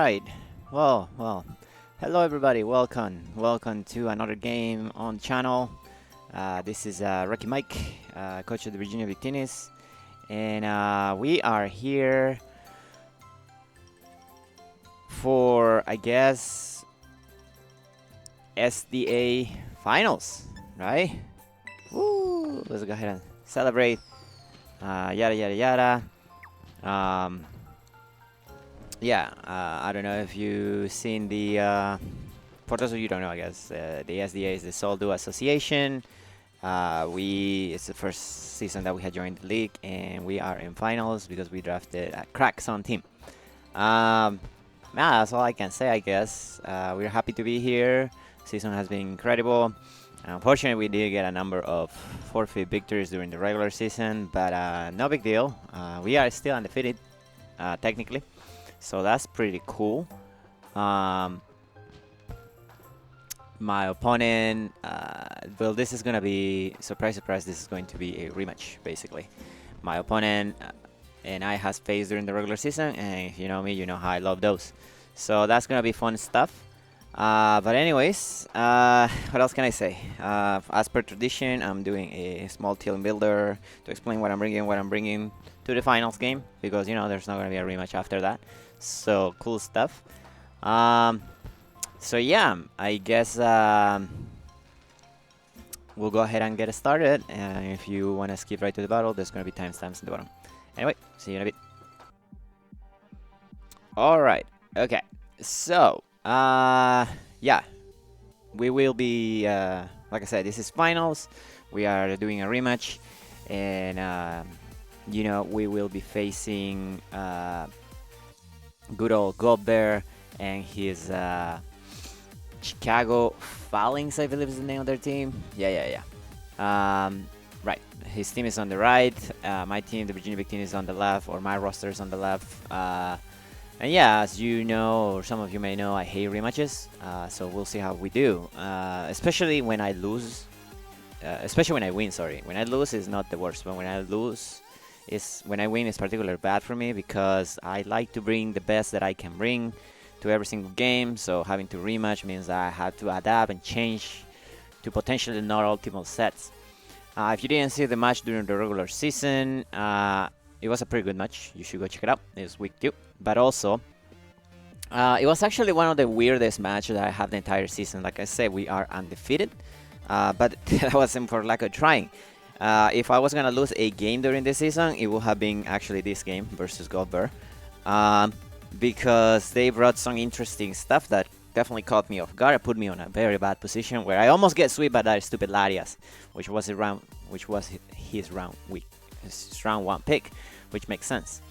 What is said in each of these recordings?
right. Well. Hello everybody. Welcome to another game on the channel. This is Rocky Mike, coach of the Virginia Victinis, and we are here for, I guess, SDA finals, right? Woo! Let's go ahead and celebrate. Yada yada yada. I don't know if you've seen the, for those of you who don't know, I guess, the SDA is the SHOWDOWN Association. It's the first season that we had joined the league, and we are in finals because we drafted a cracks on team. That's all I can say, I guess. We're happy to be here. Season has been incredible. Unfortunately, we did get a number of forfeit victories during the regular season, but no big deal. We are still undefeated, technically. So that's pretty cool. My opponent, well, this is going to be, surprise, surprise, this is going to be a rematch, basically. My opponent and I has faced during the regular season, and if you know me, you know how I love those. So that's going to be fun stuff. But anyways, what else can I say? As per tradition, I'm doing a small team builder to explain what I'm bringing to the finals game, because, you know, there's not going to be a rematch after that. So cool stuff. So yeah, I guess we'll go ahead and get started. And if you want to skip right to the battle, there's going to be timestamps in the bottom. Anyway, see you in a bit. All right. Okay. So yeah, we will be like I said, this is finals. We are doing a rematch, and you know, we will be facing good old Bear and his Chicago Falinks, I believe is the name of their team. Yeah. Right, his team is on the right. My team, the Virginia Victinis, is on the left, or my roster is on the left. And yeah, as you know, or some of you may know, I hate rematches. So we'll see how we do. Especially when I lose. Especially when I win, sorry. When I lose is not the worst, but when I win is particularly bad for me, because I like to bring the best that I can bring to every single game. So having to rematch means that I have to adapt and change to potentially not optimal sets. If you didn't see the match during the regular season, it was a pretty good match. You should go check it out. It's week 2. But also, it was actually one of the weirdest matches that I have the entire season. Like I said, we are undefeated, but that wasn't for lack of trying. If I was going to lose a game during this season, it would have been actually this game versus Bear, because they brought some interesting stuff that definitely caught me off guard. It put me on a very bad position where I almost get swept by that stupid Larias, which was his round 1 pick, which makes sense.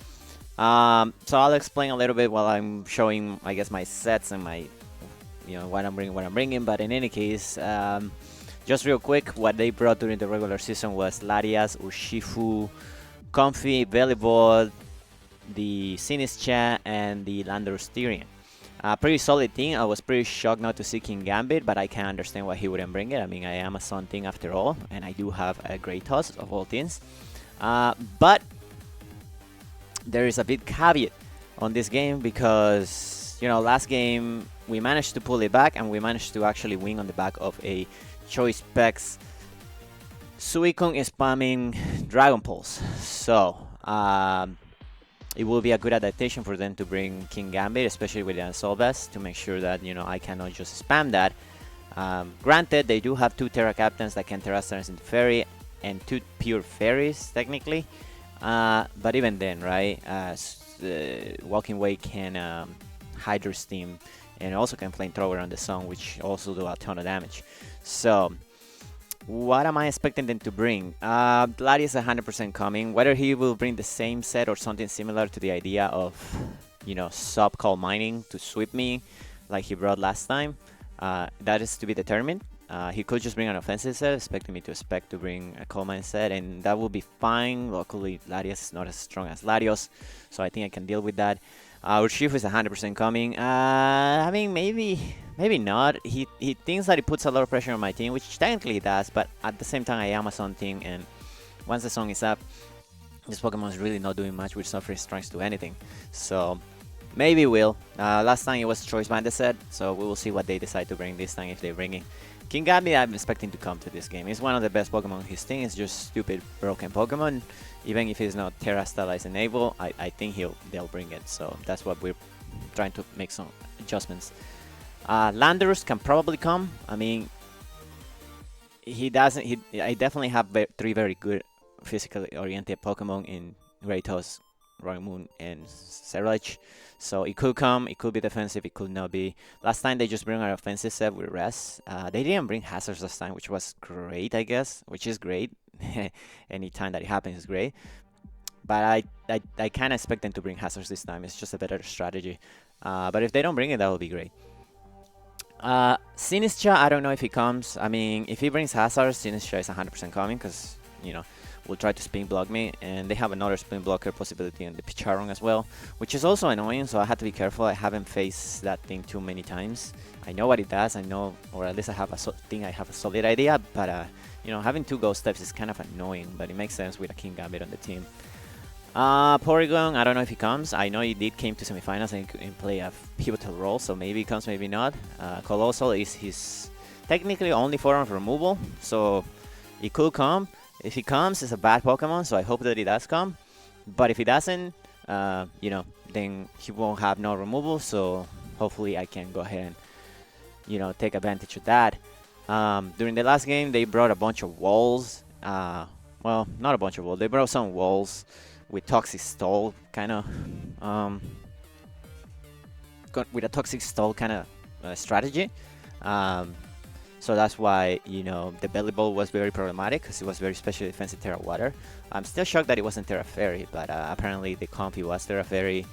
So I'll explain a little bit while I'm showing, I guess, my sets and my, you know, what I'm bringing. But in any case, just real quick, what they brought during the regular season was Larias, Urshifu, Comfy, Volleyball, the Sinischa, and the Landorus. Pretty solid team. I was pretty shocked not to see King Gambit, but I can understand why he wouldn't bring it. I mean, I am a Sun team after all, and I do have a great toss of all teams. But there is a big caveat on this game, because, you know, last game we managed to pull it back, and we managed to actually win on the back of a Choice Specs Suicune spamming Dragon Pulse. So it will be a good adaptation for them to bring King Gambit, especially with the Assault Vest, to make sure that, you know, I cannot just spam that. Granted, they do have 2 Terra Captains that can Terra Stars into Fairy, and 2 pure Fairies, technically. But even then, right, Walking Way can Hydro Steam, and also can Flamethrower on the Sun, which also do a ton of damage. So what am I expecting them to bring? Lari is 100% coming. Whether he will bring the same set or something similar to the idea of, you know, sub-call mining to sweep me like he brought last time, that is to be determined. He could just bring an offensive set, expecting me to bring a coal mine set, and that will be fine. Luckily, Larios is not as strong as Larios, so I think I can deal with that. Urshifu is 100% coming. I mean, maybe not. He thinks that it puts a lot of pressure on my team, which technically it does, but at the same time, I am a Sun team, and once the song is up, this Pokemon is really not doing much with Suffering Strikes to anything. So Maybe will. Last time it was Choice Bandit set, so we will see what they decide to bring this time if they bring it. King Gambit, I'm expecting to come to this game. He's one of the best Pokemon. His thing is just stupid broken Pokemon. Even if he's not Terra Stylized Enable, I think they'll bring it. So that's what we're trying to make some adjustments. Landorus can probably come. I mean, I definitely have 3 very good physically oriented Pokemon in Greytos, Royal Moon, and Cerulege. So it could come, it could be defensive, it could not be. Last time they just bring our offensive set with Rest. They didn't bring Hazards last time, which was great, I guess. Which is great. Anytime that it happens is great. But I kind of expect them to bring Hazards this time. It's just a better strategy. But if they don't bring it, that would be great. Sinistcha, I don't know if he comes. I mean, if he brings Hazards, Sinistcha is 100% coming because, you know, will try to spin block me, and they have another spin blocker possibility on the Picharon as well, which is also annoying, so I have to be careful. I haven't faced that thing too many times. I know what it does, I know, or at least I have a solid idea, but you know, having 2 ghost steps is kind of annoying, but it makes sense with a King Gambit on the team. Porygon, I don't know if he comes. I know he did came to semifinals and play a pivotal role, so maybe he comes, maybe not. Colossal is his technically only form of removal, so he could come. If he comes, it's a bad Pokemon, so I hope that he does come. But if he doesn't, you know, then he won't have no removal, so hopefully I can go ahead and, you know, take advantage of that. During the last game, they brought a bunch of walls. Well, not a bunch of walls. They brought some walls with Toxic Stall, kind of, with a Toxic Stall kind of strategy. So that's why, you know, the Belly Ball was very problematic because it was very special defensive Terra Water. I'm still shocked that it wasn't Terra Fairy, but apparently the Comfy was Terra Fairy.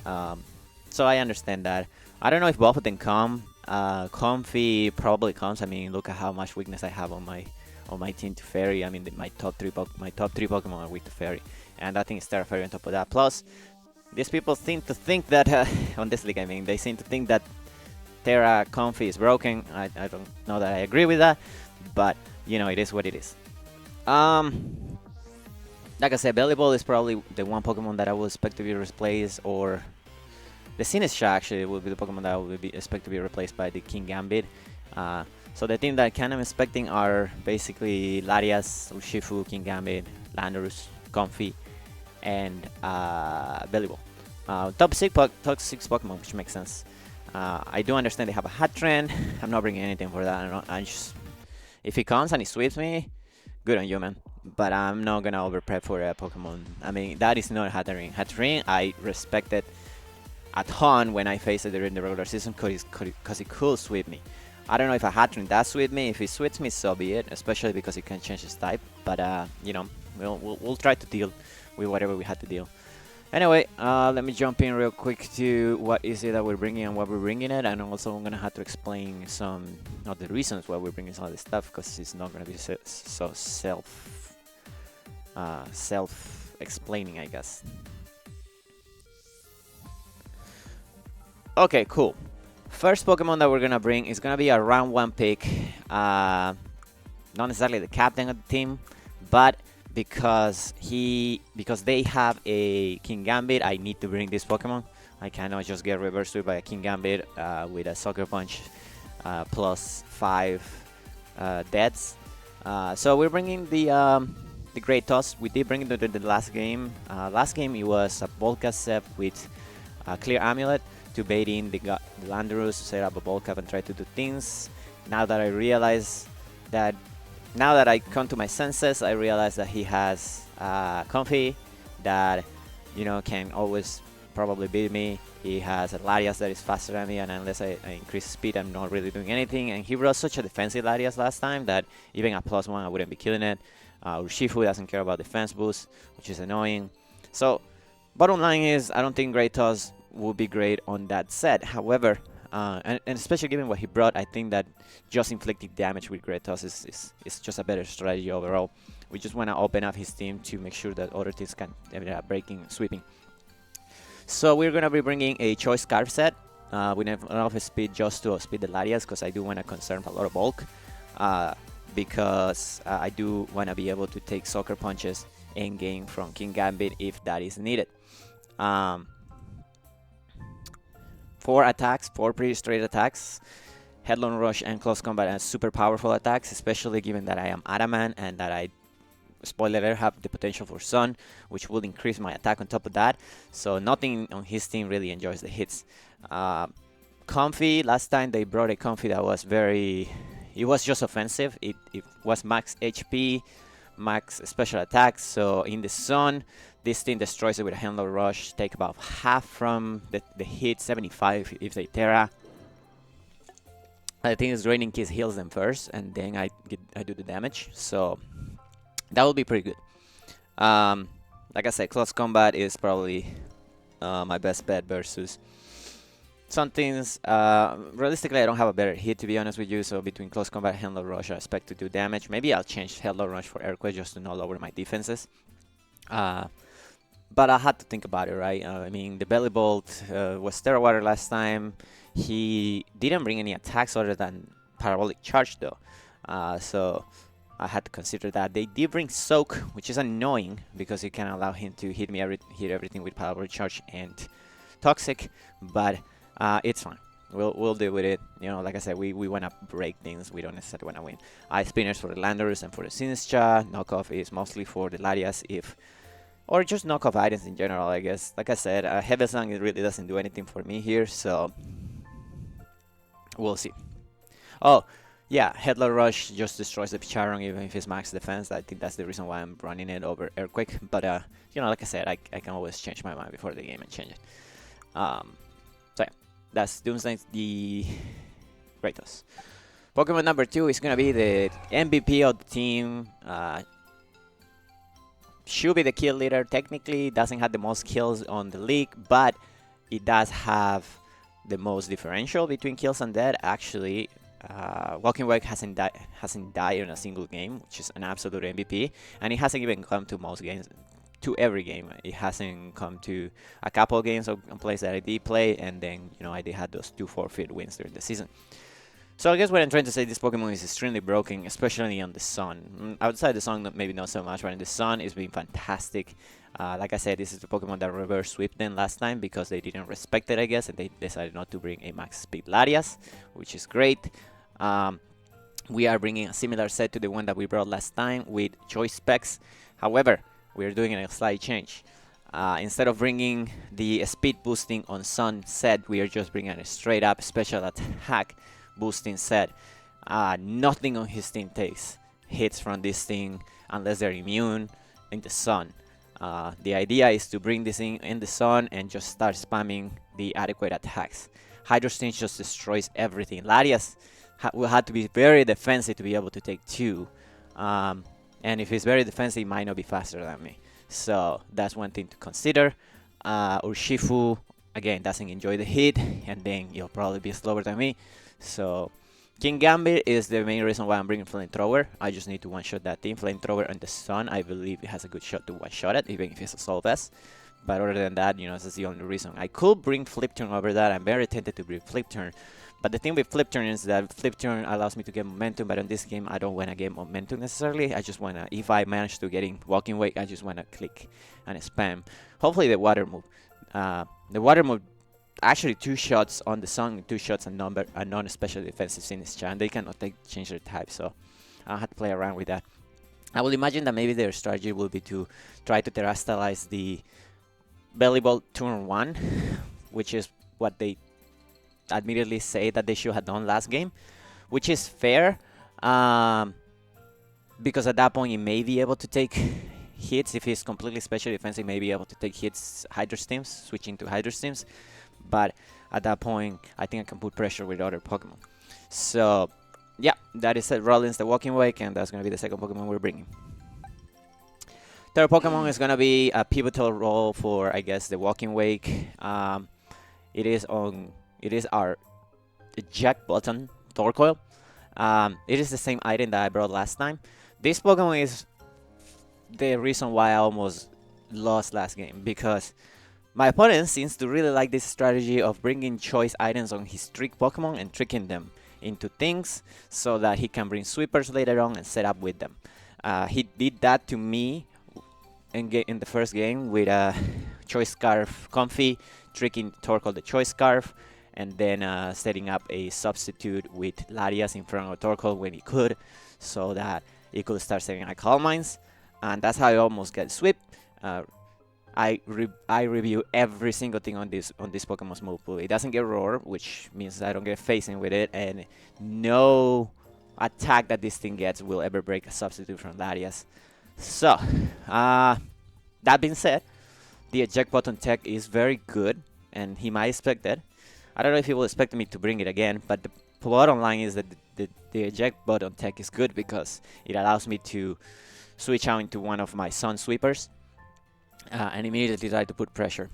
So I understand that. I don't know if both of them come. Comfy probably comes. I mean, look at how much weakness I have on my team to Fairy. I mean, my top three Pokemon are weak to Fairy, and I think it's Terra Fairy on top of that. Plus, these people seem to think that on this league, I mean, they seem to think that Terra Comfy is broken. I don't know that I agree with that, but you know, it is what it is. Like I said, Belly Ball is probably the one Pokemon that I would expect to be replaced, or the Sinistcha actually will be the Pokemon that I would expect to be replaced by the King Gambit. So the team that I kind of expecting are basically Larias, Urshifu, King Gambit, Landorus, Comfy, and Belly Ball. Top 6 Pokemon, which makes sense. I do understand they have a hot trend. I'm not bringing anything for that. If he comes and he sweeps me, good on you, man. But I'm not gonna over prep for a Pokemon. I mean, that is not Hatterene. Hatterene, I respect it a ton when I face it during the regular season because it could sweep me. I don't know if a Hatterene does sweep me. If he sweeps me, so be it. Especially because he can change his type. But you know, we'll try to deal with whatever we had to deal. Anyway, let me jump in real quick to what is it that we're bringing and why we're bringing it, and also I'm gonna have to explain some of the reasons why we're bringing some of this stuff, because it's not gonna be so self-explaining, I guess. Okay, cool. First Pokemon that we're gonna bring is gonna be a round 1 pick. Not necessarily the captain of the team, but because they have a King Gambit, I need to bring this Pokemon. I cannot just get reverse sweep by a King Gambit with a Sucker Punch plus 5 deaths. So we're bringing the Great Toss. We did bring it to the last game. Last game it was a Volca set with a Clear Amulet to bait in the Landorus, set up a Volca and try to do things. Now that I come to my senses, I realize that he has Comfy that, you know, can always probably beat me. He has a Larias that is faster than me, and unless I increase speed, I'm not really doing anything. And he brought such a defensive Larias last time that even at +1, I wouldn't be killing it. Urshifu doesn't care about defense boost, which is annoying. So, bottom line is, I don't think Great Toss will be great on that set. However, and especially given what he brought, I think that just inflicting damage with Great Toss is just a better strategy overall. We just want to open up his team to make sure that other teams can breaking, sweeping. So we're going to be bringing a Choice Scarf set with enough speed just to speed the Larias, because I do want to conserve a lot of bulk, because I do want to be able to take Sucker Punches and gain from King Gambit if that is needed. 4 attacks, 4 pretty straight attacks. Headlong Rush and Close Combat are super powerful attacks, especially given that I am Adamant and that I, spoiler alert, have the potential for Sun, which will increase my attack on top of that. So nothing on his team really enjoys the hits. Comfy, last time they brought a Comfy that was very... It was just offensive. It was max HP, max special attacks. So in the Sun, this thing destroys it with a Headlong Rush. Take about half from the hit, 75 if they Terra. I think it's Raining Kiss heals them first, and then I do the damage. So that will be pretty good. Like I said, Close Combat is probably my best bet versus some things. Realistically, I don't have a better hit, to be honest with you. So between Close Combat and Headlong Rush, I expect to do damage. Maybe I'll change Headlong Rush for Earthquake just to not lower my defenses. But I had to think about it, right? I mean, the Belly Bolt was Terra Water last time. He didn't bring any attacks other than Parabolic Charge, though. So I had to consider that. They did bring Soak, which is annoying because it can allow him to hit everything with Parabolic Charge and Toxic. But it's fine. We'll deal with it. You know, like I said, we want to break things. We don't necessarily want to win. Ice Spinners for the Landorus and for the Sinistcha. Knockoff is mostly for the Larias or just knockoff items in general, I guess. Like I said, Heavensang really doesn't do anything for me here, so we'll see. Oh, yeah, Headlong Rush just destroys the Picharon even if it's max defense. I think that's the reason why I'm running it over Earthquake. But, you know, like I said, I can always change my mind before the game and change it. So, yeah, that's Doomsday the Kratos. Pokemon number 2 is going to be the MVP of the team. Should be the kill leader. Technically, doesn't have the most kills on the league, but it does have the most differential between kills and dead. Actually, Walking Wake hasn't died in a single game, which is an absolute MVP, and it hasn't even come to most games, to every game. It hasn't come to a couple of games on plays that I did play, and then, you know, I did have those 2 forfeit wins during the season. So I guess what I'm trying to say, this Pokemon is extremely broken, especially on the Sun. Outside the Sun, maybe not so much, but in the Sun, it's been fantastic. Like I said, this is the Pokemon that reverse swept them last time because they didn't respect it, I guess, and they decided not to bring a max speed Larias, which is great. We are bringing a similar set to the one that we brought last time with choice specs. However, we are doing a slight change. Instead of bringing the speed boosting on Sun set, we are just bringing a straight up special attack boosting set. Nothing on his team takes hits from this thing unless they're immune in the Sun. The idea is to bring this in the Sun and just start spamming the adequate attacks. Hydro Sting just destroys everything. Larias will have to be very defensive to be able to take 2. And if he's very defensive, he might not be faster than me. So that's one thing to consider. Urshifu, again, doesn't enjoy the hit, and then he'll probably be slower than me. So King Gambit is the main reason why I'm bringing Flamethrower. I just need to one-shot that team. Flamethrower on the Sun, I believe it has a good shot to one-shot it, even if it's a Soul Vest. But other than that, you know, that's the only reason. I could bring Flip Turn over that. I'm very tempted to bring Flip Turn. But the thing with Flip Turn is that Flip Turn allows me to get momentum, but on this game, I don't want to get momentum necessarily. I just want to, if I manage to get in Walking Wake, I just want to click and spam. Hopefully the Water move. The Water move, actually 2 shots on the Sun, 2 shots and non-special defensive Sinistcha, and they cannot change their type, so I'll have to play around with that. I will imagine that maybe their strategy will be to try to terrestrialize the Belly Bolt turn 1, which is what they admittedly say that they should have done last game, which is fair, because at that point he may be able to take hits. If he's completely special defensive, he may be able to take hits Hydro Steams, switching to Hydro Steams, but at that point I think I can put pressure with other Pokemon. So yeah, that is it. Rollins the Walking Wake, and that's going to be the second Pokemon we're bringing. Third Pokemon is going to be a pivotal role for, I guess, the Walking Wake. It is our Jack Button Torkoal. It is the same item that I brought last time. This Pokemon is the reason why I almost lost last game, because my opponent seems to really like this strategy of bringing choice items on his trick Pokemon and tricking them into things so that he can bring sweepers later on and set up with them. He did that to me in the first game with a Choice Scarf Comfy, tricking Torkoal the Choice Scarf, and then setting up a substitute with Larias in front of Torkoal when he could, so that he could start setting like Calm Minds, and that's how I almost get swept. I review every single thing on this Pokemon's move pool. It doesn't get Roar, which means I don't get facing with it, and no attack that this thing gets will ever break a substitute from Larias. So, that being said, the eject button tech is very good, and he might expect that. I don't know if he will expect me to bring it again, but the bottom line is that the eject button tech is good because it allows me to switch out into one of my Sun Sweepers and immediately try to put pressure.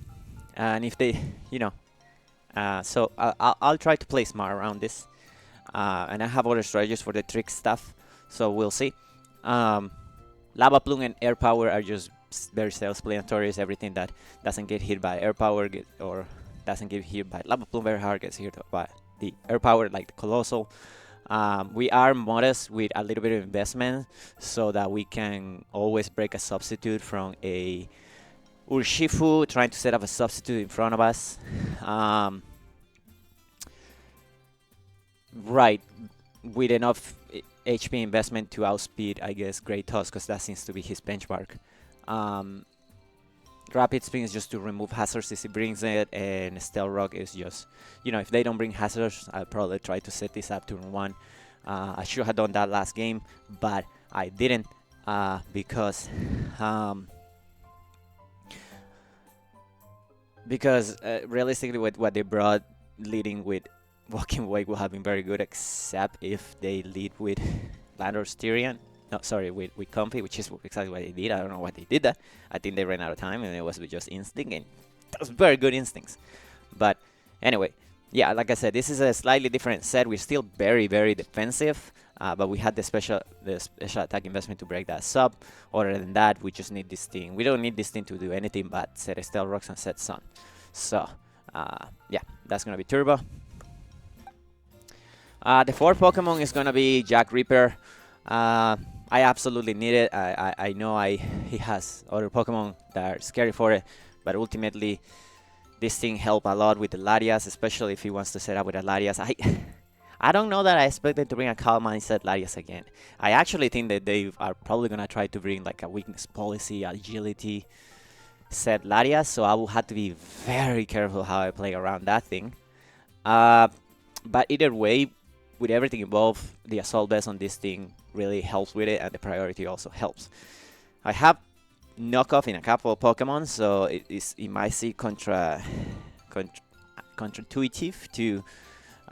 And if they, so I'll try to play smart around this. And I have other strategies for the trick stuff, so we'll see. Lava Plume and Air Power are just very self-explanatory. Everything that doesn't get hit by Air Power or doesn't get hit by Lava Plume very hard gets hit by the Air Power, like the Colossal. We are modest with a little bit of investment so that we can always break a substitute from a Urshifu trying to set up a substitute in front of us. Right, with enough HP investment to outspeed, I guess, Great Tusk, because that seems to be his benchmark. Rapid Spin is just to remove hazards if he brings it, and Stealth Rock is just, if they don't bring hazards, I'll probably try to set this up turn 1. I should have done that last game, but I didn't because realistically with what they brought, leading with Walking Wake will have been very good, except if they lead with Landorus Tyrion. No, sorry, with Comfy, which is exactly what they did. I don't know why they did that. I think they ran out of time, and it was just instinct, and that was very good instincts. But anyway, yeah, like I said, this is a slightly different set. We're still very, very defensive, but we had the special attack investment to break that sub. Other than that, we just need this thing. We don't need this thing to do anything but set Stealth Rocks and set Sun. So, yeah, that's going to be Turbo. The fourth Pokemon is going to be Jack Reaper. I absolutely need it. I know he has other Pokemon that are scary for it, but ultimately this thing helped a lot with the Larias, especially if he wants to set up with a Larias. I don't know that I expected to bring a Calm Mindset Larias again. I actually think that they are probably going to try to bring like a weakness policy, agility set Larias, so I will have to be very careful how I play around that thing. But either way, with everything involved, the Assault Vest on this thing really helps with it, and the priority also helps. I have knockoff in a couple of Pokemon, so it might seem counterintuitive to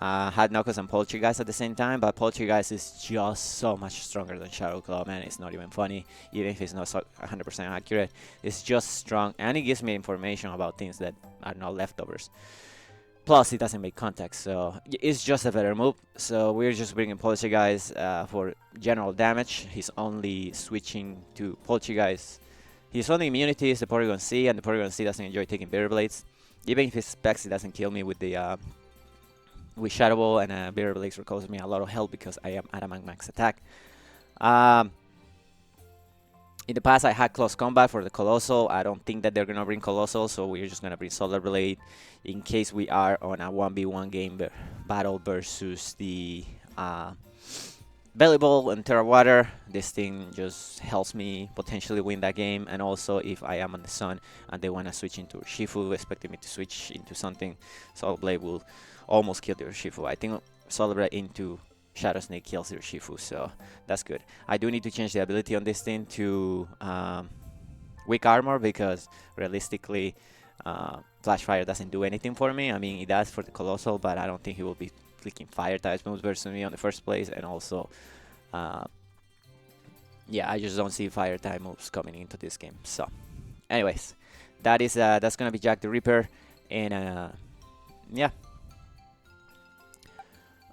have knockoffs and Poltergeist at the same time, but Poltergeist is just so much stronger than Shadow Claw, man. It's not even funny, even if it's not 100% accurate. It's just strong, and it gives me information about things that are not leftovers. Plus, it doesn't make contact, so it's just a better move. So we're just bringing Poltergeist for general damage. He's only switching to Poltergeist. His only immunity is the Porygon C, and the Porygon C doesn't enjoy taking Bitter Blades. Even if his specs, it doesn't kill me with the with Shadow Ball, and Bitter Blades recovers me a lot of health because I am Adamant Max Attack. In the past, I had Close Combat for the Colossal. I don't think that they're going to bring Colossal, so we're just going to bring Solar Blade in case we are on a 1v1 game battle versus the Belly Ball and Terra Water. This thing just helps me potentially win that game, and also if I am on the Sun and they want to switch into Shifu, expecting me to switch into something, Solar Blade will almost kill the Shifu. I think Solar Blade into Shadow Snake kills your Shifu, so that's good. I do need to change the ability on this thing to Weak Armor, because realistically Flash Fire doesn't do anything for me. I mean, it does for the Colossal, but I don't think he will be clicking Fire types moves versus me on the first place, and also yeah, I just don't see Fire type moves coming into this game. So anyways, that's gonna be Jack the Ripper, and yeah.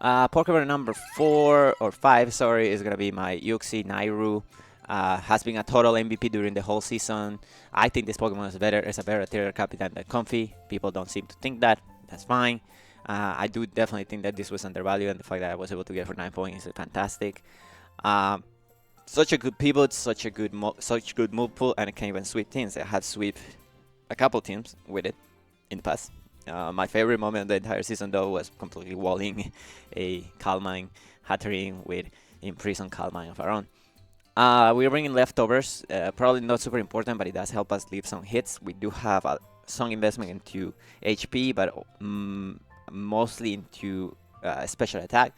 Pokemon number 4 or 5, sorry, is gonna be my Yuxi Nairu. Has been a total MVP during the whole season. I think this Pokemon is a better Terra Capitan than Comfy. People don't seem to think that. That's fine. I do definitely think that this was undervalued, and the fact that I was able to get it for 9 points is fantastic. Such a good pivot, such good move pool, and it can even sweep teams. I had sweep a couple teams with it in the past. My favorite moment of the entire season, though, was completely walling a Calmine, Hatterene with Imprison Calmine of our own. We're bringing leftovers, probably not super important, but it does help us leave some hits. We do have some investment into HP, but mostly into special attack.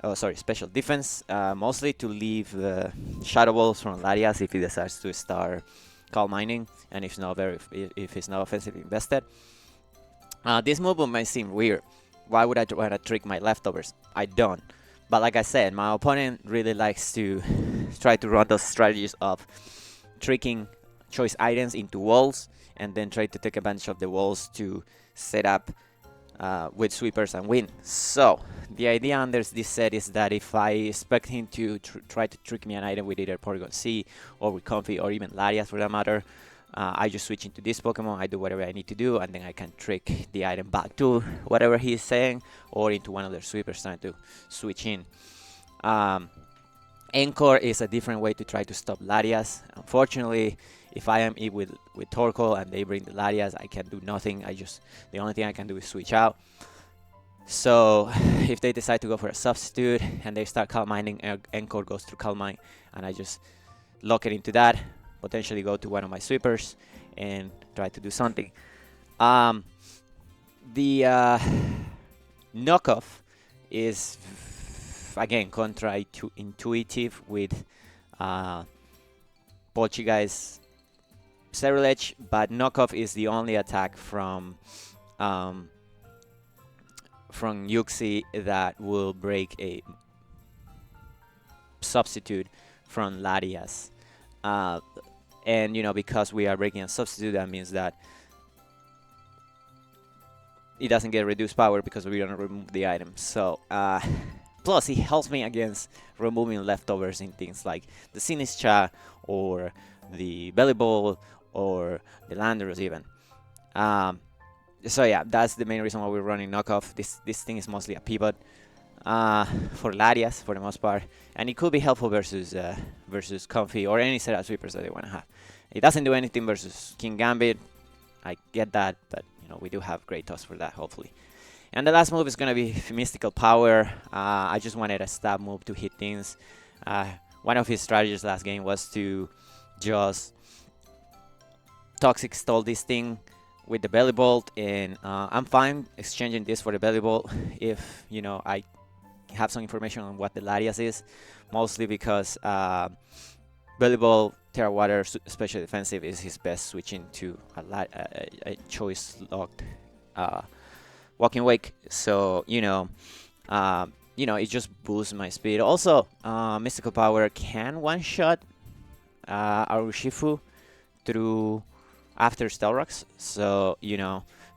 Oh, sorry, special defense. Mostly to leave Shadow Balls from Larias if he decides to start Calmining, and if it's not offensively invested. This move might seem weird. Why would I try to trick my leftovers? I don't. But like I said, my opponent really likes to try to run those strategies of tricking choice items into walls and then try to take advantage of the walls to set up with sweepers and win. So the idea under this set is that if I expect him to try to trick me an item with either Porygon C or with Comfy or even Larias for that matter, I just switch into this Pokemon, I do whatever I need to do, and then I can trick the item back to whatever he's saying, or into one of their sweepers trying to switch in. Encore is a different way to try to stop Larias. Unfortunately, if I am with Torkoal and they bring the Larias, I can do nothing. The only thing I can do is switch out. So if they decide to go for a substitute and they start Calmining, Encore goes through Calmine, and I just lock it into that. Potentially go to one of my sweepers and try to do something. The knockoff is again contra-intuitive with Polchigai's Cerulege, but knockoff is the only attack from Yuxi that will break a substitute from Larias. And because we are breaking a substitute, that means that it doesn't get reduced power because we don't remove the item. So plus it helps me against removing leftovers in things like the Sinistcha or the Belly Ball or the Landorus even. So yeah, that's the main reason why we're running knockoff. This thing is mostly a pivot for Larias for the most part, and it could be helpful versus Comfy or any set of sweepers that they want to have. It doesn't do anything versus King Gambit, I get that, but we do have great toss for that hopefully. And the last move is gonna be Mystical Power. I just wanted a stab move to hit things. One of his strategies last game was to just Toxic Stall this thing with the Belly Bolt, and I'm fine exchanging this for the Belly Bolt if I have some information on what the Larias is, mostly because Belly Bolt Terra Water Special Defensive is his best switching to a choice locked Walking Wake. So it just boosts my speed. Also, Mystical Power can one shot Arushifu through after Stealth Rocks, so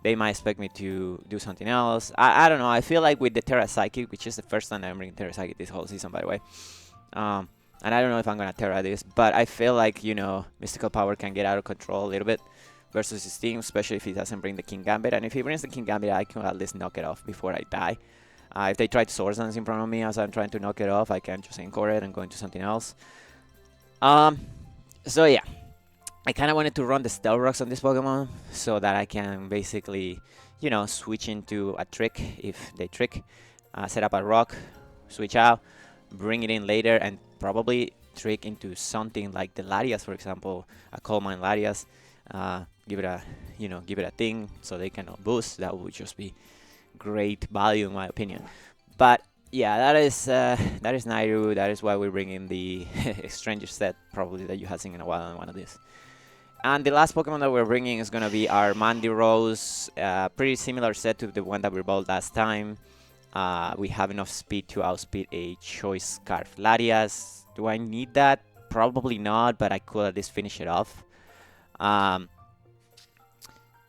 they might expect me to do something else. I don't know. I feel like with the Terra Psychic, which is the first time I'm bringing Terra Psychic this whole season, by the way. And I don't know if I'm gonna Terra this, but I feel like Mystical Power can get out of control a little bit versus his team, especially if he doesn't bring the King Gambit. And if he brings the King Gambit, I can at least knock it off before I die. If they try to Swords Dance in front of me as I'm trying to knock it off, I can just Encore it and go into something else. So yeah. I kind of wanted to run the Stealth Rocks on this Pokemon so that I can basically, switch into a trick if they trick. Set up a rock, switch out, bring it in later, and probably trick into something like the Larias, for example, a Coal Mine Larias. Give it a thing so they cannot boost. That would just be great value in my opinion. But yeah, that is Nairu. That is why we're bringing the strangest set probably that you have seen in a while on one of these. And the last Pokemon that we're bringing is going to be our Mandirose. Pretty similar set to the one that we bought last time. We have enough speed to outspeed a Choice Scarf Larias. Do I need that? Probably not, but I could at least finish it off.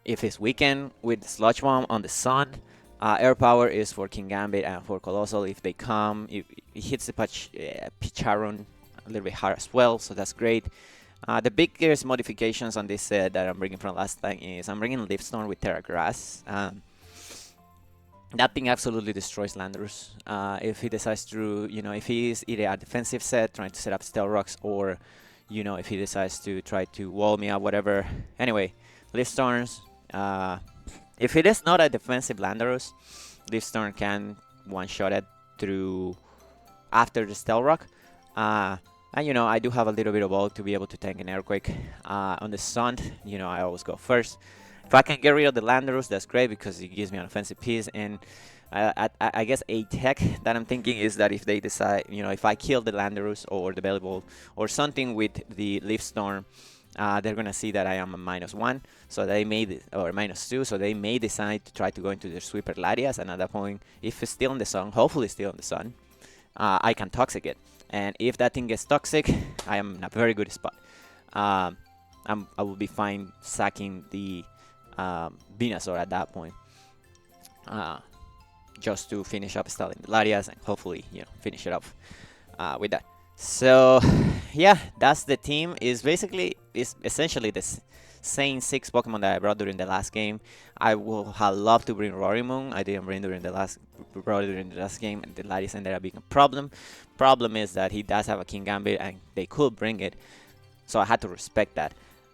If it's weakened with Sludge Bomb on the Sun, Air Power is for King Gambit and for Colossal. If they come, it hits the Picharon a little bit hard as well, so that's great. The biggest modifications on this set that I'm bringing from last time is I'm bringing Leaf Storm with Terra Grass. That thing absolutely destroys Landorus. If he decides to, if he is either a defensive set trying to set up Stealth Rocks, or, if he decides to try to wall me up, whatever. Anyway, Leaf Storms, If it is not a defensive Landorus, this turn can one-shot it through after the Stealth Rock. And you know, I do have a little bit of bulk to be able to tank an Earthquake. On the Sun, you know, I always go first. If I can get rid of the Landorus, that's great because it gives me an offensive piece. And I guess a tech that I'm thinking is that if they decide, you know, if I kill the Landorus or the Bellybolt or something with the Leaf Storm, they're gonna see that I am a -1, so they may or -2, so they may decide to try to go into their Sweeper Latias, and at that point, if it's still in the sun, hopefully still in the sun, I can toxic it. And if that thing gets toxic, I am in a very good spot. I will be fine sacking the Venusaur at that point, just to finish up stalling the Latias and hopefully, you know, finish it off with that. So yeah, that's the team. Is essentially the same 6 Pokemon that I brought during the last game. I will have loved to bring Rorymoon. I didn't bring during the last game, and the Latias ended up being a problem. Problem is that he does have a King Gambit, and they could bring it, so I had to respect that.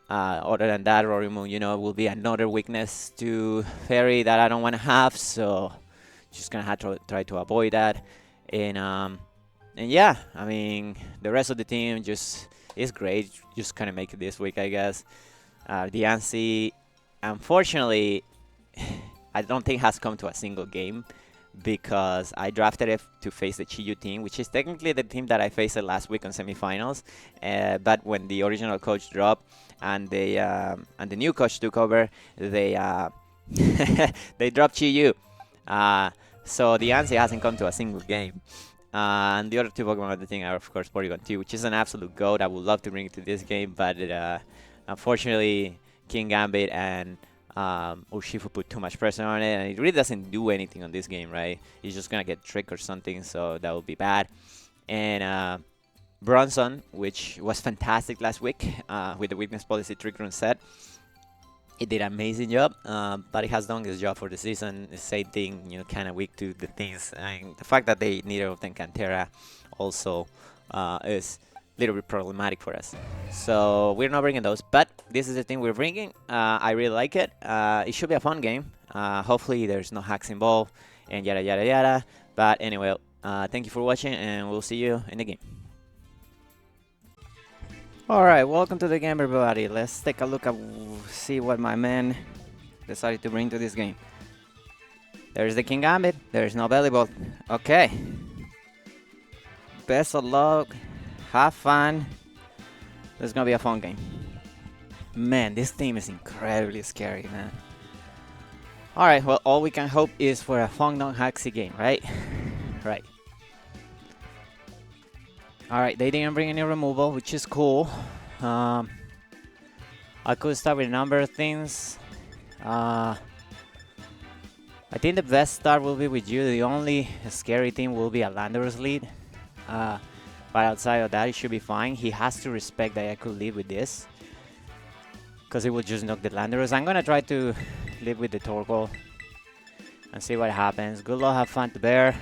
Other than that, Rorymoon, you know, will be another weakness to Fairy that I don't want to have, so just gonna have to try to avoid that. And yeah, I mean, the rest of the team just is great. Just kind of make it this week, I guess. The Ansi, unfortunately, I don't think has come to a single game because I drafted it to face the Chiyu team, which is technically the team that I faced last week on semifinals. But when the original coach dropped and the new coach took over, they they dropped Chiyu. So the Ansi hasn't come to a single game. And the other 2 Pokemon of the team are, of course, Porygon 2, which is an absolute goat. I would love to bring it to this game, but unfortunately, King Gambit and Urshifu put too much pressure on it, and it really doesn't do anything on this game, right? He's just gonna get tricked or something, so that would be bad. And Bronson, which was fantastic last week with the Weakness Policy Trick Room set. It did an amazing job, but it has done its job for the season. The same thing, you know, kind of weak to the things. And the fact that they neither of them can Terra also is a little bit problematic for us. So we're not bringing those, but this is the thing we're bringing. I really like it. It should be a fun game. Hopefully there's no hacks involved and yada yada yada. But anyway, thank you for watching, and we'll see you in the game. Alright, welcome to the game, everybody. Let's take a look at see what my man decided to bring to this game. There's the King Gambit. There's no Bellybolt. Okay. Best of luck. Have fun. This is gonna be a fun game. Man, this team is incredibly scary, man. Alright, well, all we can hope is for a fun non-haxy game, right? Right. Alright, they didn't bring any removal, which is cool. I could start with a number of things. I think the best start will be with you. The only scary thing will be a Landorus lead. But outside of that, it should be fine. He has to respect that I could live with this, because it will just knock the Landorus. I'm gonna try to live with the Torkoal and see what happens. Good luck, have fun to bear.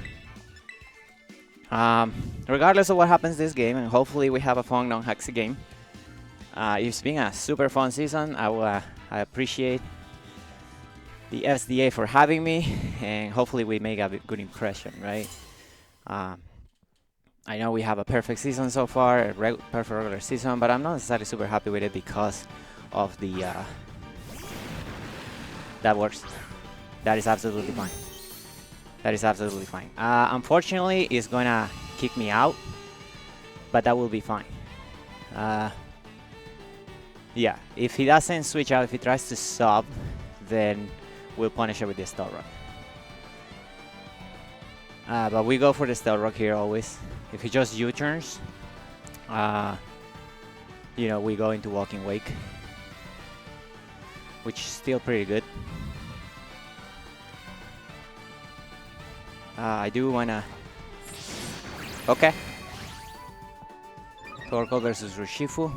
Regardless of what happens this game, and hopefully we have a fun non-haxy game. It's been a super fun season. I appreciate the SDA for having me, and hopefully we make a good impression, right? I know we have a perfect season so far, a perfect regular season, but I'm not necessarily super happy with it because of the that works. That is absolutely fine. That is absolutely fine. Unfortunately, it's gonna kick me out, but that will be fine. Yeah, if he doesn't switch out, if he tries to sub, then we'll punish it with the Stealth Rock. But we go for the Stealth Rock here always. If he just U-turns, you know, we go into Walking Wake, which is still pretty good. I do wanna... Okay. Torkoal versus Urshifu.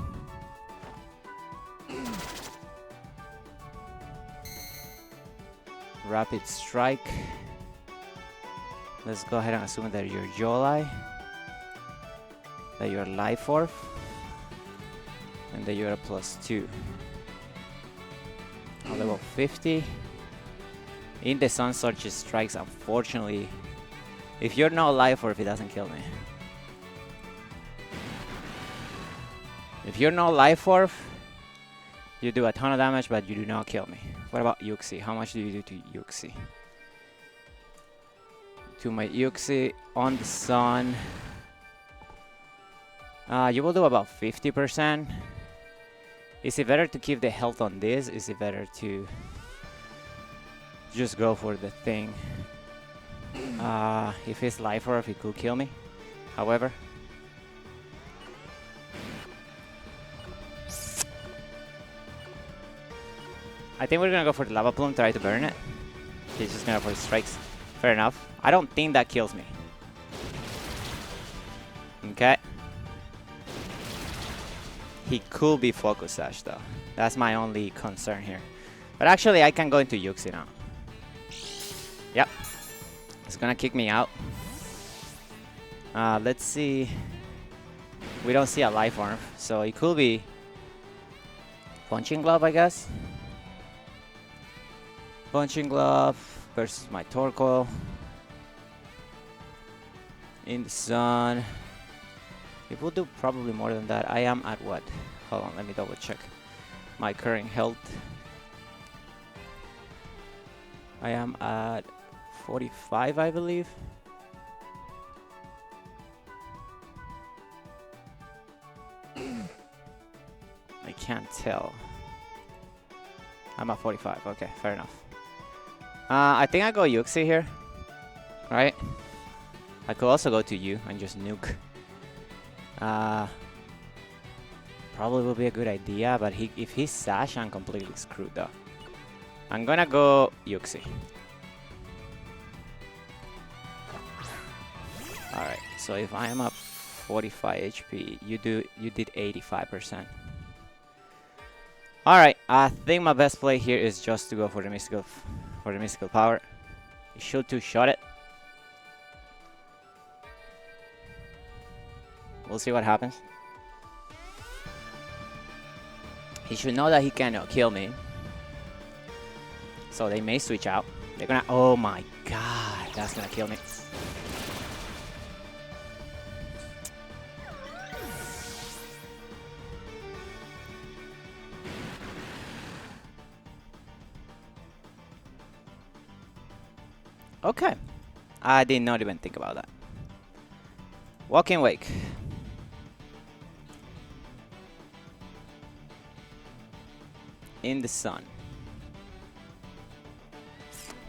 Rapid Strike. Let's go ahead and assume that you're Jolai, that you're Life Orb, and that you're a +2. On level 50. In the Sun Surge strikes, unfortunately. If you're not alive or if it doesn't kill me. If you're not life orb, you do a ton of damage, but you do not kill me. What about Yuxi? How much do you do to Yuxi? To my Yuxi on the Sun. You will do about 50%. Is it better to keep the health on this? Is it better to just go for the thing? If it's life orb, it could kill me. However. I think we're gonna go for the Lava Plume, try to burn it. He's just gonna go for strikes. Fair enough. I don't think that kills me. Okay. He could be Focus Sash though. That's my only concern here. But actually I can go into Yuxi now. Yep. It's gonna kick me out. Let's see. We don't see a life orb, so it could be Punching Glove, I guess. Punching Glove versus my Torkoal. In the Sun. It will do probably more than that. I am at what? Hold on, let me double check my current health. I am at 45, I believe. I can't tell. I'm at 45. Okay, fair enough. I think I go Yuxi here. Right? I could also go to you and just nuke. Probably will be a good idea, but if he's Sash, I'm completely screwed though. I'm gonna go Yuxi. Alright, so if I am up 45 HP, you did 85%. Alright, I think my best play here is just to go for the mystical power. You should two-shot it. We'll see what happens. He should know that he cannot kill me. So they may switch out. They're gonna... Oh my god, that's gonna kill me. Okay. I did not even think about that. Walking Wake. In the Sun.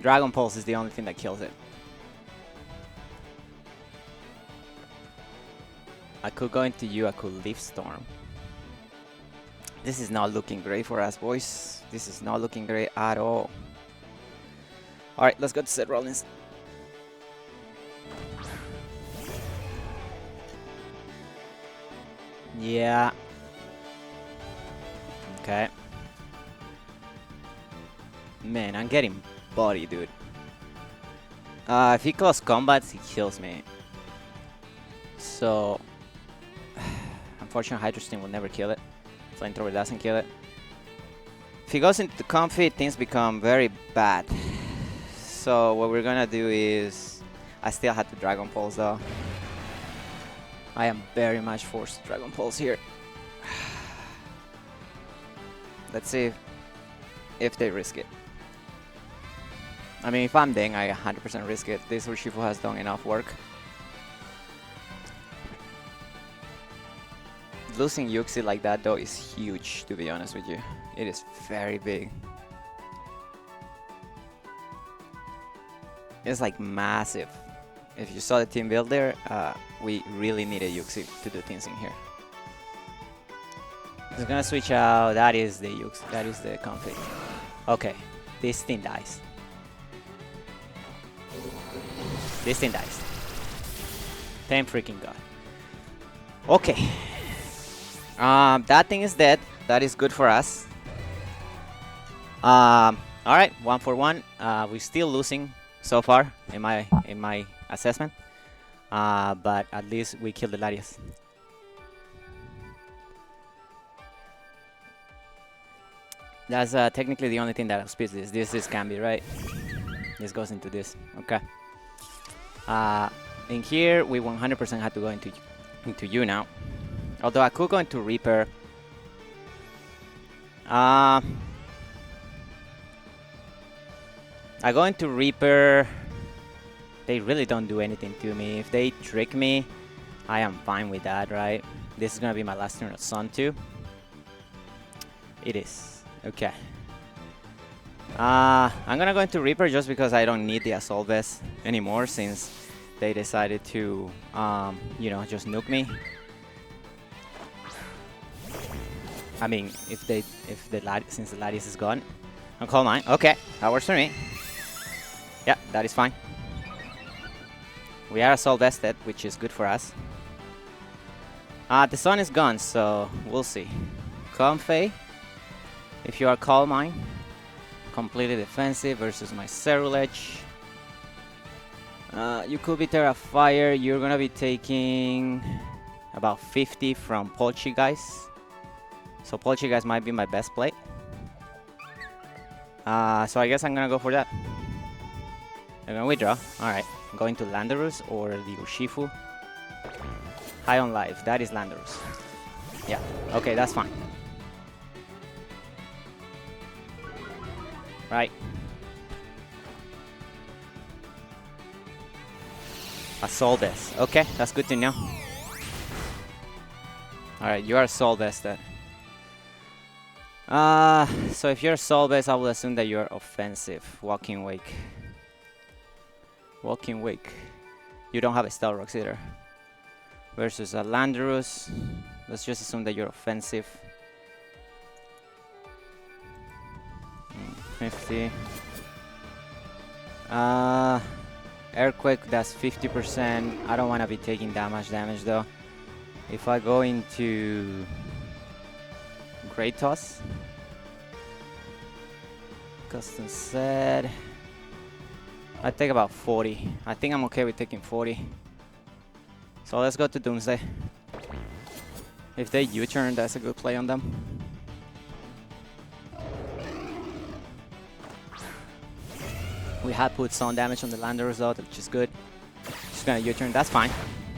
Dragon Pulse is the only thing that kills it. I could go into you, I could Leaf Storm. This is not looking great for us, boys. This is not looking great at all. Alright, let's go to Seth Rollins. Yeah. Okay. Man, I'm getting body, dude. If he calls combats, he kills me. So, unfortunately, Hydro Steam will never kill it. Flamethrower doesn't kill it. If he goes into the comfy, things become very bad. So what we're gonna do is, I still had to Dragon Pulse though. I am very much forced to Dragon Pulse here. Let's see if they risk it. I mean, if I'm Deng, I 100% risk it. This Urshifu has done enough work. Losing Yuxi like that though is huge, to be honest with you. It is very big. It's like massive. If you saw the team builder, we really needed Yuxi to do things in here. It's gonna switch out. That is the Yuxi. That is the conflict. Okay, this thing dies. This thing dies. Thank freaking God. Okay. That thing is dead. That is good for us. Alright, 1 for 1. We're still losing so far in my assessment. But at least we killed the Larios. That's technically the only thing that outspeeds this. This is Cambi, right? This goes into this. Okay. In here, we 100% have to go into you now. Although I could go into Reaper. I go into Reaper. They really don't do anything to me. If they trick me, I am fine with that, right? This is gonna be my last turn of Sun too. It is. Okay. I'm gonna go into Reaper just because I don't need the Assault Vest anymore since they decided to, you know, just nuke me. I mean, since the Latias is gone, I'll call mine. Okay, that works for me. Yeah, that is fine. We are Assault Vested, which is good for us. The Sun is gone, so we'll see. Comfey, if you are Calm Mind, completely defensive versus my Cerulege. You could be Terra Fire. You're gonna be taking about 50 from Poltergeist. So Poltergeist might be my best play. So I guess I'm gonna go for that. I'm gonna withdraw. Alright. I'm going to Landorus or the Urshifu. High on life. That is Landorus. Yeah. Okay, that's fine. Right. Assault Vest. Okay, that's good to know. Alright, you are Assault Vested. So if you're Assault Vest, I will assume that you're offensive. Walking Wake. Walking Wake. You don't have a Stealth Rocks either. Versus a Landorus. Let's just assume that you're offensive. 50. Earthquake, that's 50%. I don't want to be taking that much damage though. If I go into Great Toss. Custom set. I take about 40. I think I'm okay with taking 40. So let's go to Doomsday. If they U-turn, that's a good play on them. We have put some damage on the Lander result, which is good. Just gonna U-turn, that's fine.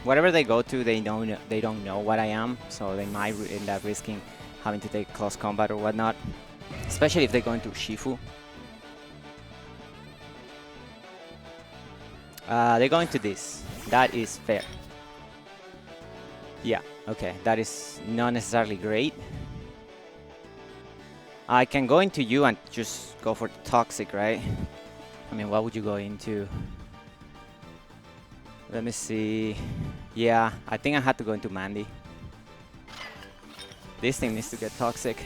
Whatever they go to, they don't know what I am, so they might end up risking having to take close combat or whatnot. Especially if they go into Shifu. They go into this. That is fair. Yeah, okay, that is not necessarily great. I can go into you and just go for Toxic, right? I mean, what would you go into? Let me see. Yeah, I think I had to go into Mandy. This thing needs to get Toxic.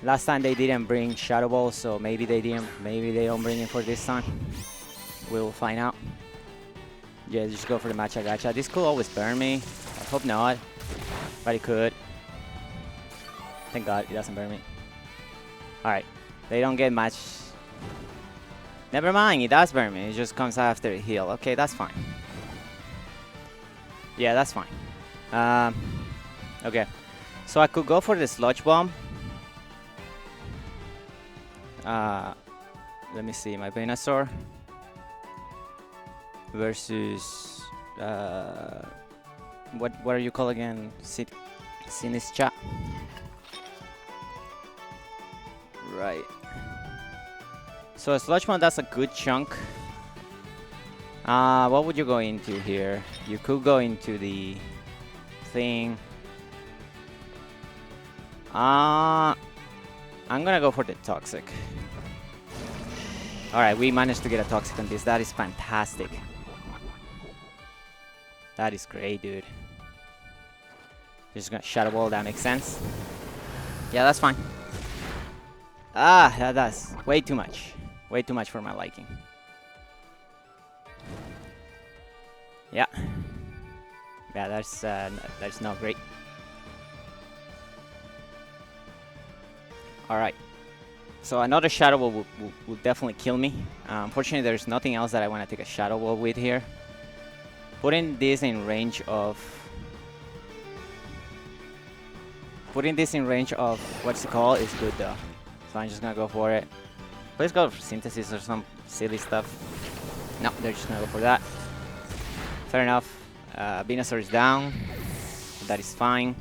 Last time they didn't bring Shadow Ball, so maybe they don't bring it for this time. We'll find out. Yeah, just go for the matcha gacha. This could always burn me. I hope not, but it could. Thank God it doesn't burn me. Alright, they don't get much. Never mind, it does burn me. It just comes after a heal. Okay, that's fine. Yeah, that's fine. Okay, so I could go for the Sludge Bomb. Let me see, my Venusaur versus what are you called again? Sinischa. Right. So a Sludge Bomb, that's a good chunk. What would you go into here? You could go into the thing. I'm gonna go for the Toxic. Alright, we managed to get a Toxic on this. That is fantastic. That is great, dude. Just gonna Shadow Ball, that makes sense. Yeah, that's fine. That's way too much. Way too much for my liking. Yeah. Yeah, that's not great. Alright. So another Shadow Ball will definitely kill me. Unfortunately, there's nothing else that I want to take a Shadow Ball with here. Putting this in range of... what's it called is good though. So I'm just gonna go for it. Please go for Synthesis or some silly stuff. No, they're just gonna go for that. Fair enough. Venusaur is down. That is fine.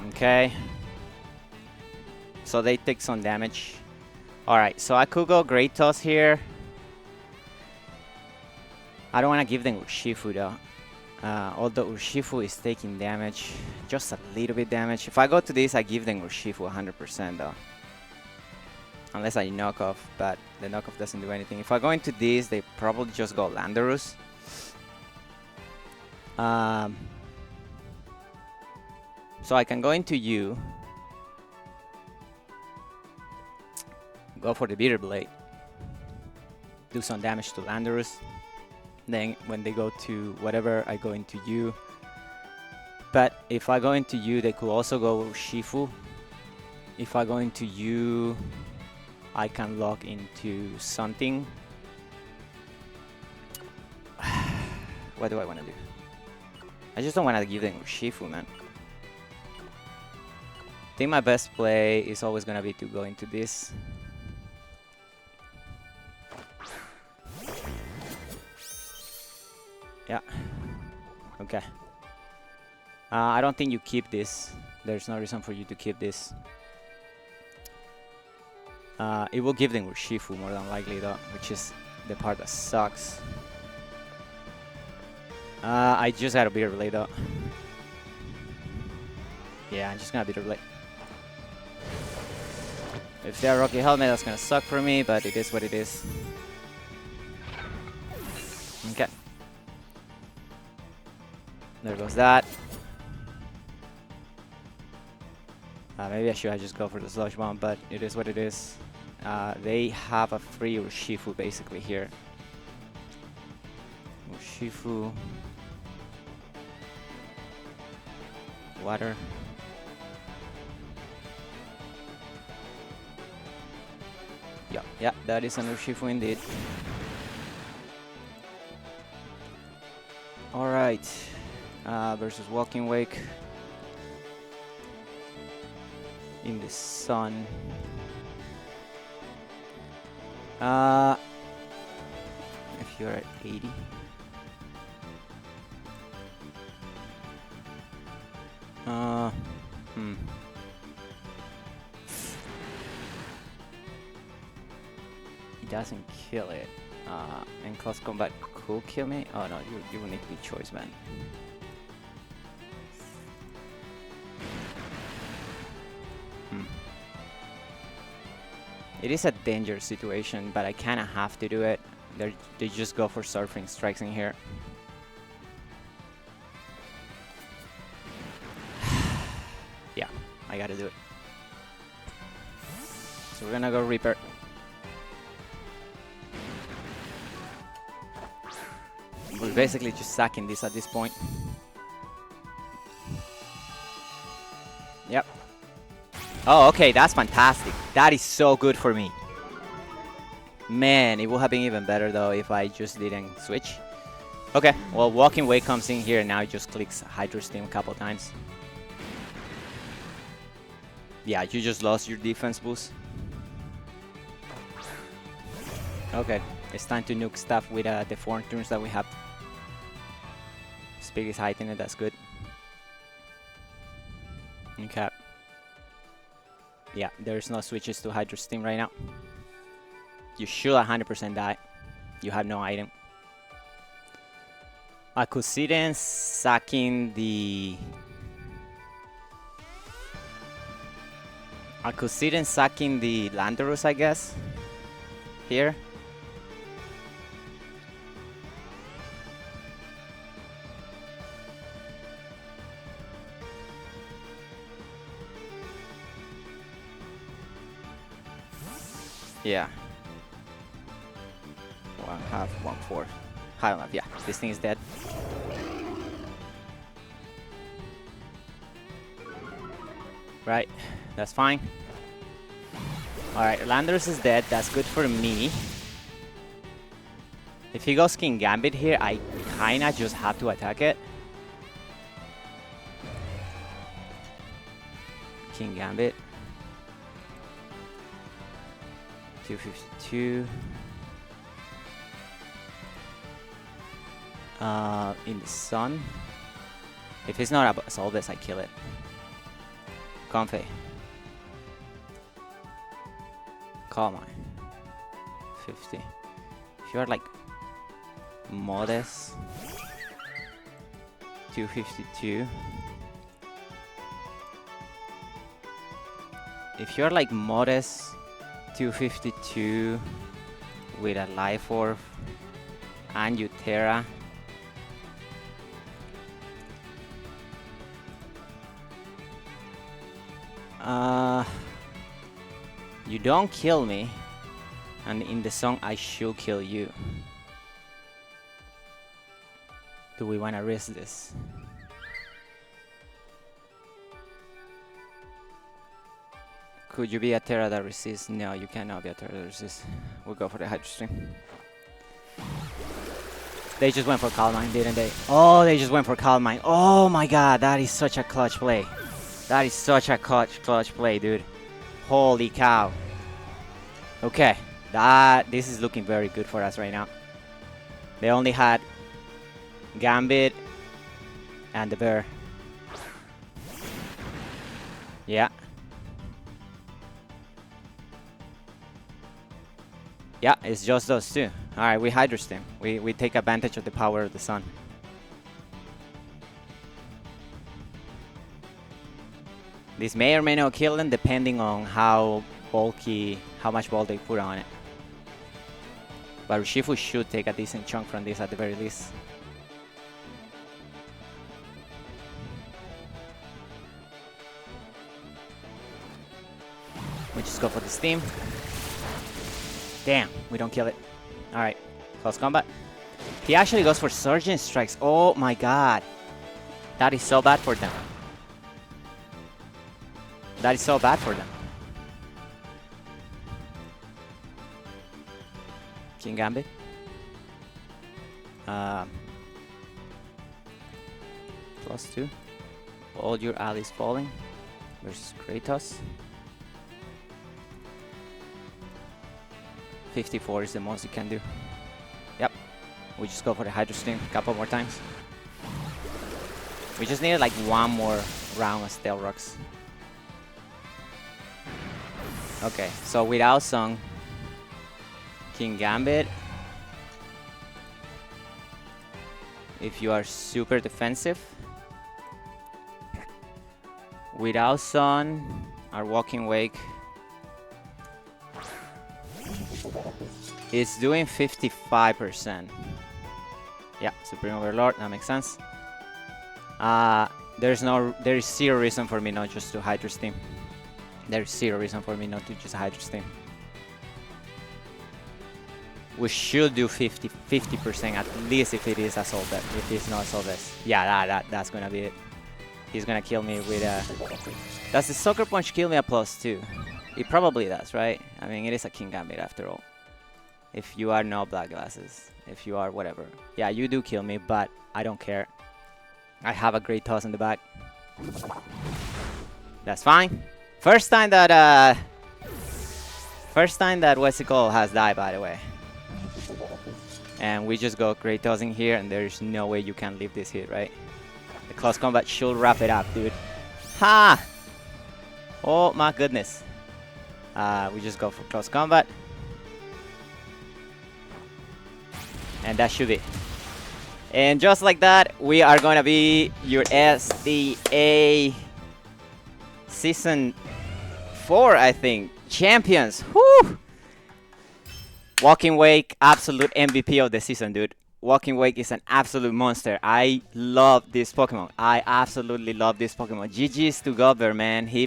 Okay. So they take some damage. Alright, so I could go Great Toss here. I don't want to give them Urshifu though. Although Urshifu is taking damage. Just a little bit damage. If I go to this, I give them Urshifu 100% though. Unless I knock off, but the knockoff doesn't do anything. If I go into this, they probably just go Landorus. So I can go into you. Go for the Bitter Blade. Do some damage to Landorus. Then when they go to whatever, I go into you. But if I go into you, they could also go Shifu. If I go into you, I can lock into something. What do I want to do? I just don't want to give them Shifu, man. I think my best play is always going to be to go into this. Yeah. Okay. I don't think you keep this. There's no reason for you to keep this. It will give them Urshifu more than likely though, which is the part that sucks. I just got a Bitter Blade though. Yeah, I'm just gonna Bitter Blade. If they're Rocky Helmet, that's gonna suck for me, but it is what it is. Okay. There goes that. Maybe I should just go for the Sludge Bomb, but it is what it is. They have a free Urshifu basically here. Urshifu. Water. Yeah, that is an Urshifu indeed. Alright. Versus Walking Wake. In the sun. If you're at 80. It doesn't kill it. And close combat could kill me. Oh no, you will need to be choice, man. It is a dangerous situation, but I kind of have to do it. They just go for Surfing Strikes in here. Yeah, I gotta do it. So we're gonna go Reaper. We're basically just sacking this at this point. Yep. Oh, okay, that's fantastic. That is so good for me. Man, it would have been even better though if I just didn't switch. Okay, well, Walking Way comes in here and now it just clicks Hydro Steam a couple times. Yeah, you just lost your defense boost. Okay, it's time to nuke stuff with the 4 turns that we have. Speed is heightened, that's good. Okay. Yeah, there's no switches to Hydro Steam right now. You should 100% die. You have no item. I could see them sacking the... I could see them sacking the Landorus, I guess. Here. Yeah. 1/2, 1/4. High enough, yeah. This thing is dead. Right, that's fine. Alright, Landorus is dead. That's good for me. If he goes King Gambit here, I kinda just have to attack it. King Gambit. 252. In the sun. If it's not a Solvus, I kill it. Comfy. Calm on. 50. If you're like modest, 252. If you're like modest, 252 with a life orb and you Terra, you don't kill me, and in the song I should kill you. Do we want to risk this? Could you be a Terra that resists? No, you cannot be a Terra that resists. We'll go for the Hydro Stream. They just went for Calm Mind, didn't they? Oh, they just went for Calm Mind. Oh my god, that is such a clutch play. That is such a clutch play, dude. Holy cow. Okay, this is looking very good for us right now. They only had Gambit and the bear. Yeah. Yeah, it's just those two. Alright, we Hydro Steam. We take advantage of the power of the sun. This may or may not kill them depending on how much ball they put on it. But Urshifu should take a decent chunk from this at the very least. We just go for the steam. Damn, we don't kill it. Alright, close combat. He actually goes for Surgeon Strikes. Oh my god. That is so bad for them. That is so bad for them. King Gambit. +2. All your allies falling. Versus Kratos. 54 is the most you can do. Yep. We just go for the Hydro Stream a couple more times. We just need like one more round of Stealth Rocks. Okay, so without Song, King Gambit, if you are super defensive, without Sun, our Walking Wake is doing 55%. Yeah, Supreme Overlord, that makes sense. There is zero reason for me not just to Hydro Steam. There's zero reason for me not to just Hydro Steam. We should do 50% at least if it is a Soul Vest. If it's not Soul Vest. Yeah, that's gonna be it. He's gonna kill me with a... Does the Sucker Punch kill me a +2? It probably does, right? I mean, it is a King Gambit after all. If you are no Black Glasses. If you are whatever. Yeah, you do kill me, but I don't care. I have a great toss in the back. That's fine. First time that what's it called has died, by the way. And we just go great tossing here, and there's no way you can leave this hit, right? The close combat should wrap it up, dude. Ha! Oh my goodness. We just go for close combat. And that should be. And just like that, we are gonna be your SDA Season 4, I think. Champions. Woo! Walking Wake, absolute MVP of the season, dude. Walking Wake is an absolute monster. I love this Pokemon. I absolutely love this Pokemon. GG's to Gobber, man. He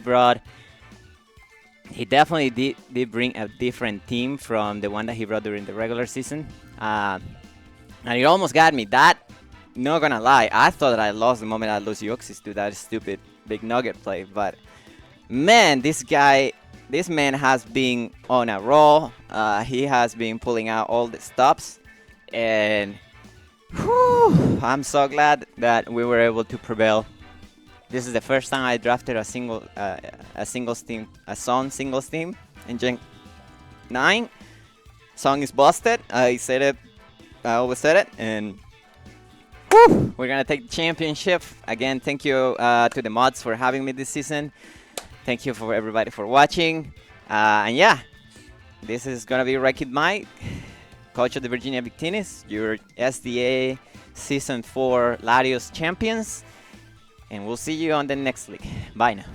definitely did bring a different team from the one that he brought during the regular season. And it almost got me. That, not gonna lie, I thought that I lost the moment I lost Yoxis to that stupid big nugget play. But man, this man has been on a roll. He has been pulling out all the stops, and whew, I'm so glad that we were able to prevail. This is the first time I drafted a single team in Gen 9. Song is busted. I said it. I always said it. And woo, we're going to take the championship. Again, thank you to the mods for having me this season. Thank you for everybody for watching. And yeah, this is going to be Wrecked Mike, coach of the Virginia Victinis, your SDA Season 4 Larios champions. And we'll see you on the next league. Bye now.